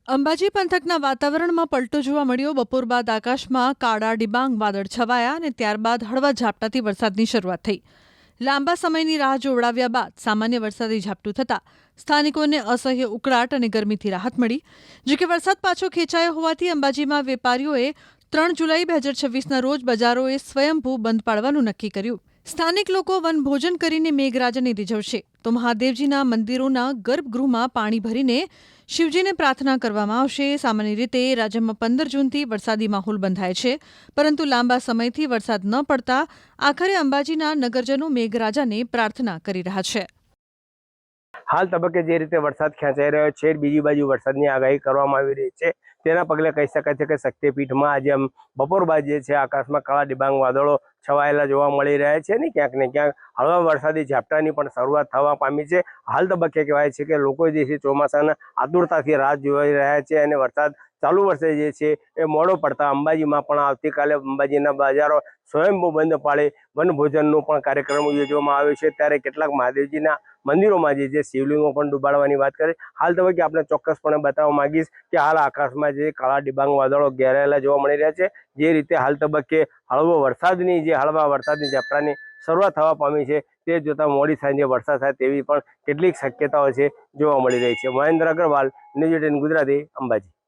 અંબાજી પંથકના વાતાવરણમાં પલટો જોવા મળ્યો। બપોર બાદ આકાશમાં કાળા ડિબાંગ વાદળ છવાયા અને ત્યારબાદ હળવા ઝાપટાથી વરસાદની શરૂઆત થઈ। લાંબા સમયની રાહ જોવડાવ્યા બાદ સામાન્ય વરસાદી ઝાપટું થતાં સ્થાનિકોને અસહ્ય ઉકળાટ અને ગરમીથી રાહત મળી। જો કે વરસાદ પાછો ખેંચાયો હોવાથી અંબાજીમાં વેપારીઓએ 3 જુલાઈ 2026ના રોજ બજારોએ સ્વયંભૂ બંધ પાડવાનું નક્કી કર્યું। સ્થાનિક લોકો વનભોજન કરીને મેઘરાજાને રીઝવશે તો મહાદેવજીના મંદિરોના ગર્ભગૃહમાં પાણી ભરીને શિવજીને પ્રાર્થના કરવામાં આવશે। સામાન્ય રીતે રાજ્યમાં 15 જૂનથી વરસાદી માહોલ બંધાય છે, પરંતુ લાંબા સમયથી વરસાદ ન પડતા આખરે અંબાજીના નગરજનો મેઘરાજાને પ્રાર્થના કરી રહ્યા છે। હાલ તબક્કે જે રીતે વરસાદ ખેંચાઈ રહ્યો છે, બીજી બાજુ વરસાદની આગાહી કરવામાં આવી રહી છે, તેના પગલે કહી શકાય છે કે શક્તિપીઠમાં આજે બપોર બાદ જે છે આકાશમાં કાળા ડિબાંગ વાદળો છવાયેલા જોવા મળી રહ્યા છે ને ક્યાંક ને ક્યાંક હળવા વરસાદી ઝાપટાની પણ શરૂઆત થવા પામી છે। હાલ તબક્કે કહેવાય છે કે લોકો જે છે ચોમાસાના આતુરતાથી રાહ જોઈ રહ્યા છે અને વરસાદ ચાલુ વર્ષે જે છે એ મોડો પડતા અંબાજીમાં પણ આવતીકાલે અંબાજીના બજારો સ્વયંભૂ બંધ પાડી વનભોજનનો પણ કાર્યક્રમ યોજવામાં આવ્યો છે। ત્યારે કેટલાક મહાદેવજીના મંદિરોમાં જે છે શિવલિંગો પણ ડૂબાડવાની વાત કરી। હાલ તબક્કે આપણે ચોક્કસપણે બતાવવા માંગીશ કે હાલ આકાશમાં જે કાળા ડિબાંગ વાદળો ઘેરાયેલા જોવા મળી રહ્યા છે, જે રીતે હાલ તબક્કે હળવા વરસાદની ઝાપટાની શરૂઆત થવા પામી છે, તે જોતા મોડી સાંજે વરસાદ થાય તેવી પણ કેટલીક શક્યતાઓ છે જોવા મળી રહી છે। મહેન્દ્ર અગ્રવાલ, ન્યૂઝ 18 ગુજરાતી, અંબાજી।